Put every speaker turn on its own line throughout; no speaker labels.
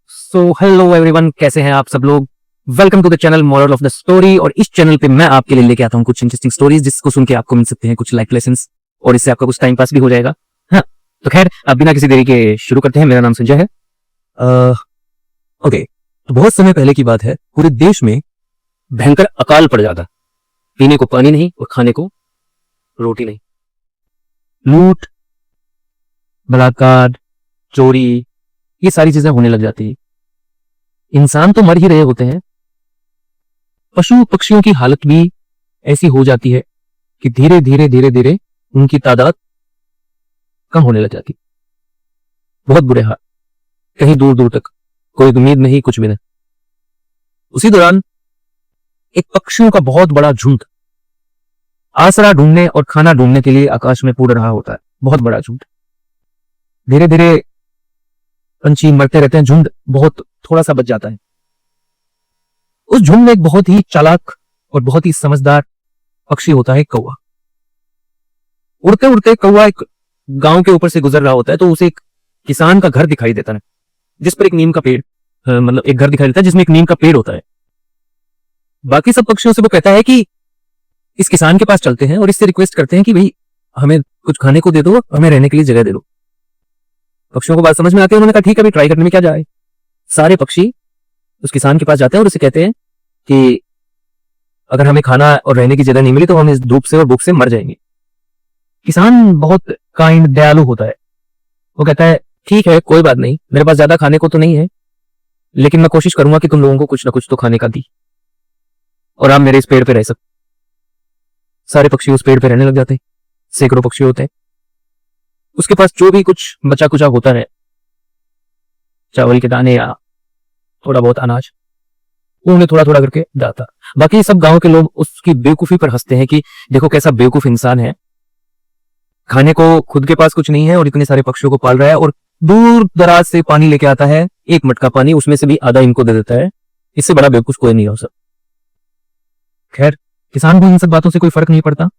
So hello everyone, कैसे हैं आप सब लोग। Welcome to the channel moral of the story. और इस चैनल पे मैं आपके लिए लेके आता हूँ कुछ इंटरेस्टिंग स्टोरीज जिसको सुन के आपको मिल सकते हैं कुछ लाइफ लेसन्स और इससे आपका कुछ टाइम पास भी हो जाएगा। हाँ, तो खैर अब बिना किसी देरी के शुरू करते हैं। मेरा नाम संजय है। ओके, तो बहुत समय पहले की बात है, पूरे देश में भयंकर अकाल पड़ जाता। पीने को पानी नहीं और खाने को रोटी नहीं। लूट, बलात्कार, चोरी, ये सारी चीजें होने लग जाती है। इंसान तो मर ही रहे होते हैं, पशु पक्षियों की हालत भी ऐसी हो जाती है कि धीरे धीरे धीरे धीरे उनकी तादाद कम होने लग जाती। बहुत बुरे हाल, कहीं दूर दूर तक कोई उम्मीद नहीं, कुछ भी नहीं। उसी दौरान एक पक्षियों का बहुत बड़ा झुंड आसरा ढूंढने और खाना ढूंढने के लिए आकाश में उड़ रहा होता है। बहुत बड़ा झुंड। धीरे धीरे पंछी मरते रहते हैं, झुंड बहुत थोड़ा सा बच जाता है। उस झुंड में एक बहुत ही चालाक और बहुत ही समझदार पक्षी होता है, कौवा। उड़ते उड़ते कौवा एक गांव के ऊपर से गुजर रहा होता है, तो उसे एक किसान का घर दिखाई देता है, जिस पर एक नीम का पेड़, मतलब एक घर दिखाई देता है जिसमें एक नीम का पेड़ होता है। बाकी सब पक्षियों से वो कहता है कि इस किसान के पास चलते हैं और इससे रिक्वेस्ट करते हैं कि भाई हमें कुछ खाने को दे दो, हमें रहने के लिए जगह दे दो। पक्षियों को बात समझ में आती है। उन्होंने कहा ठीक है भाई, ट्राई करने में क्या जाए। सारे पक्षी उस किसान के पास जाते हैं और उसे कहते हैं कि अगर हमें खाना और रहने की जगह नहीं मिली तो हम इस धूप से और भूख से मर जाएंगे। किसान बहुत काइंड, दयालु होता है। वो कहता है ठीक है, कोई बात नहीं, मेरे पास ज्यादा खाने को तो नहीं है, लेकिन मैं कोशिश करूंगा कि तुम लोगों को कुछ ना कुछ तो खाने का दी और आप मेरे इस पेड़ पे रह सकते। सारे पक्षी उस पेड़ पे रहने लग जाते हैं। सैकड़ों पक्षी होते हैं। उसके पास जो भी कुछ बचा कुचा होता है, चावल के दाने या थोड़ा बहुत अनाज, वो उन्हें थोड़ा थोड़ा करके डालता। बाकी सब गांव के लोग उसकी बेवकूफी पर हंसते हैं कि देखो कैसा बेवकूफ इंसान है, खाने को खुद के पास कुछ नहीं है और इतने सारे पक्षियों को पाल रहा है और दूर दराज से पानी लेके आता है, एक मटका पानी, उसमें से भी आधा इनको दे देता है। इससे बड़ा बेवकूफ कोई नहीं हो सकता। खैर, किसान को इन सब बातों से कोई फर्क नहीं पड़ता।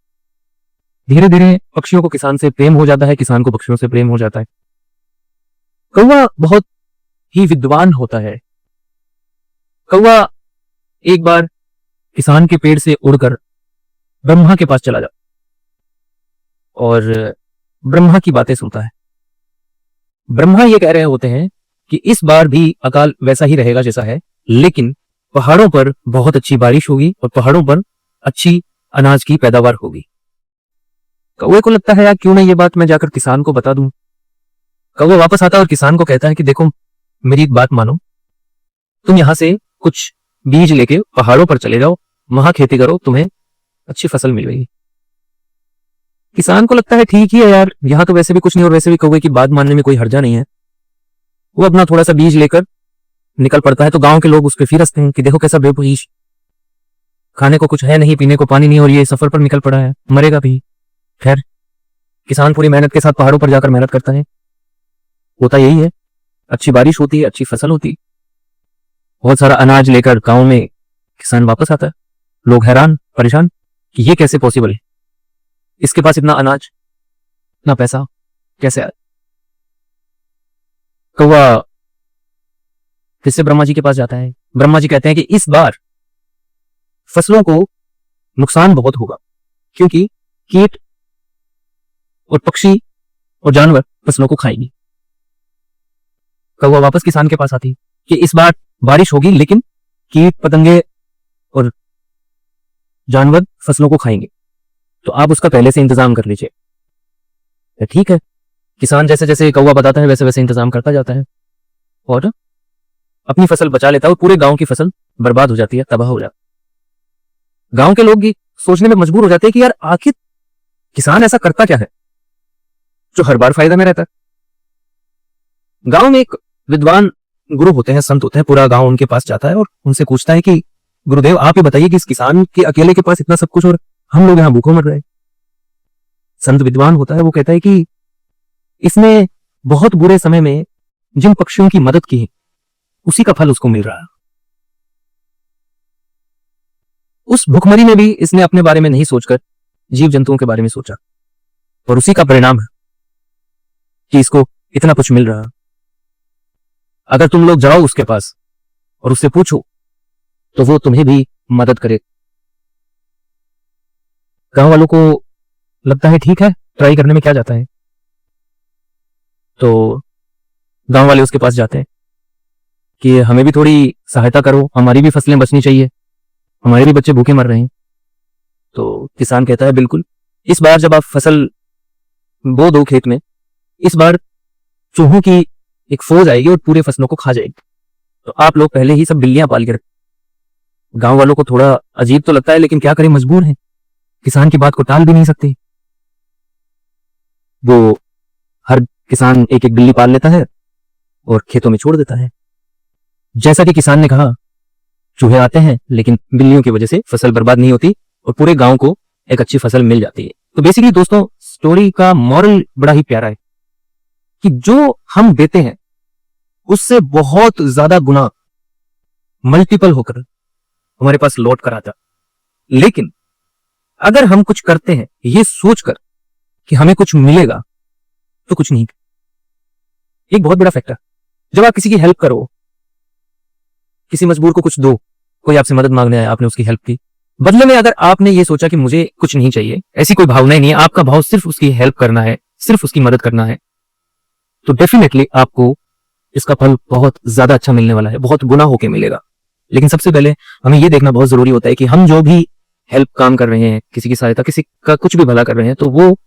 धीरे धीरे पक्षियों को किसान से प्रेम हो जाता है, किसान को पक्षियों से प्रेम हो जाता है। कौवा बहुत ही विद्वान होता है। कौवा एक बार किसान के पेड़ से उड़कर ब्रह्मा के पास चला जाता और ब्रह्मा की बातें सुनता है। ब्रह्मा ये कह रहे होते हैं कि इस बार भी अकाल वैसा ही रहेगा जैसा है, लेकिन पहाड़ों पर बहुत अच्छी बारिश होगी और पहाड़ों पर अच्छी अनाज की पैदावार होगी। कौवे को लगता है यार क्यों नहीं ये बात मैं जाकर किसान को बता दूं। कौवा वापस आता है और किसान को कहता है कि देखो मेरी एक बात मानो, तुम यहां से कुछ बीज लेके पहाड़ों पर चले जाओ, वहां खेती करो, तुम्हें अच्छी फसल मिलेगी। किसान को लगता है ठीक ही है यार, यहां तो वैसे भी कुछ नहीं और वैसे भी कौवे की बात मानने में कोई हर्जा नहीं है। वो अपना थोड़ा सा बीज लेकर निकल पड़ता है। तो गांव के लोग उस पर फिर हंसते हैं कि देखो कैसा बेवकूफ, खाने को कुछ है नहीं, पीने को पानी नहीं और ये सफर पर निकल पड़ा है, मरेगा भी। खैर, किसान पूरी मेहनत के साथ पहाड़ों पर जाकर मेहनत करता है। होता यही है, अच्छी बारिश होती है, अच्छी फसल होती है, बहुत सारा अनाज लेकर गांव में किसान वापस आता है। लोग हैरान परेशान कि ये कैसे पॉसिबल है, इसके पास इतना अनाज, इतना पैसा कैसे आया। कौवा फिर से ब्रह्मा जी के पास जाता है। ब्रह्मा जी कहते हैं कि इस बार फसलों को नुकसान बहुत होगा, क्योंकि कीट और पक्षी और जानवर फसलों को खाएंगे। कौवा वापस किसान के पास आती कि इस बार बारिश होगी, लेकिन कीट पतंगे और जानवर फसलों को खाएंगे, तो आप उसका पहले से इंतजाम कर लीजिए। ठीक है, किसान जैसे जैसे कौवा बताता है वैसे वैसे इंतजाम करता जाता है और अपनी फसल बचा लेता है और पूरे गांव की फसल बर्बाद हो जाती है, तबाह हो जाती है। गांव के लोग भी सोचने में मजबूर हो जाते हैं कि यार आखिर किसान ऐसा करता क्या है जो हर बार फायदा में रहता है। गांव में एक विद्वान गुरु होते हैं, संत होते हैं। पूरा गांव उनके पास जाता है और उनसे पूछता है कि गुरुदेव आप ही बताइए कि इस किसान के अकेले के पास इतना सब कुछ और हम लोग यहां भूखों मर रहे हैं। संत विद्वान होता है, वो कहता है कि इसने बहुत बुरे समय में जिन पक्षियों की मदद की है उसी का फल उसको मिल रहा है। उस भुखमरी में भी इसने अपने बारे में नहीं सोचकर जीव जंतुओं के बारे में सोचा और उसी का परिणाम है कि इसको इतना कुछ मिल रहा है। अगर तुम लोग जाओ उसके पास और उससे पूछो तो वो तुम्हें भी मदद करे। गांव वालों को लगता है ठीक है, ट्राई करने में क्या जाता है, तो गांव वाले उसके पास जाते हैं कि हमें भी थोड़ी सहायता करो, हमारी भी फसलें बचनी चाहिए, हमारे भी बच्चे भूखे मर रहे हैं। तो किसान कहता है बिल्कुल, इस बार जब आप फसल बो दो खेत में, इस बार चूहों की एक फौज आएगी और पूरे फसलों को खा जाएगी, तो आप लोग पहले ही सब बिल्लियां पाल के रखें। गांव वालों को थोड़ा अजीब तो लगता है, लेकिन क्या करें, मजबूर हैं, किसान की बात को टाल भी नहीं सकते। वो हर किसान एक एक बिल्ली पाल लेता है और खेतों में छोड़ देता है। जैसा कि किसान ने कहा, चूहे आते हैं लेकिन बिल्लियों की वजह से फसल बर्बाद नहीं होती और पूरे गांव को एक अच्छी फसल मिल जाती है। तो बेसिकली दोस्तों, स्टोरी का मॉरल बड़ा ही प्यारा है कि जो हम देते हैं उससे बहुत ज्यादा गुना मल्टीपल होकर हमारे पास लौट कर आता। लेकिन अगर हम कुछ करते हैं ये सोचकर कि हमें कुछ मिलेगा, तो कुछ नहीं। एक बहुत बड़ा फैक्टर, जब आप किसी की हेल्प करो, किसी मजबूर को कुछ दो, कोई आपसे मदद मांगने आया, आपने उसकी हेल्प की, बदले में अगर आपने ये सोचा कि मुझे कुछ नहीं चाहिए, ऐसी कोई भावना ही नहीं है, आपका भाव सिर्फ उसकी हेल्प करना है, सिर्फ उसकी मदद करना है, तो डेफिनेटली आपको इसका फल बहुत ज्यादा अच्छा मिलने वाला है, बहुत गुना होके मिलेगा। लेकिन सबसे पहले हमें यह देखना बहुत जरूरी होता है कि हम जो भी हेल्प काम कर रहे हैं, किसी की सहायता, किसी का कुछ भी भला कर रहे हैं, तो वो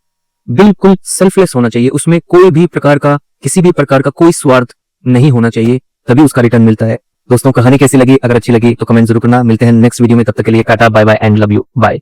बिल्कुल सेल्फलेस होना चाहिए, उसमें कोई भी प्रकार का, किसी भी प्रकार का कोई स्वार्थ नहीं होना चाहिए, तभी उसका रिटर्न मिलता है। दोस्तों, कहानी कैसी लगी? अगर अच्छी लगी तो कमेंट जरूर करना। मिलते हैं नेक्स्ट वीडियो में, तब तक के लिए tata bye bye and love you, bye.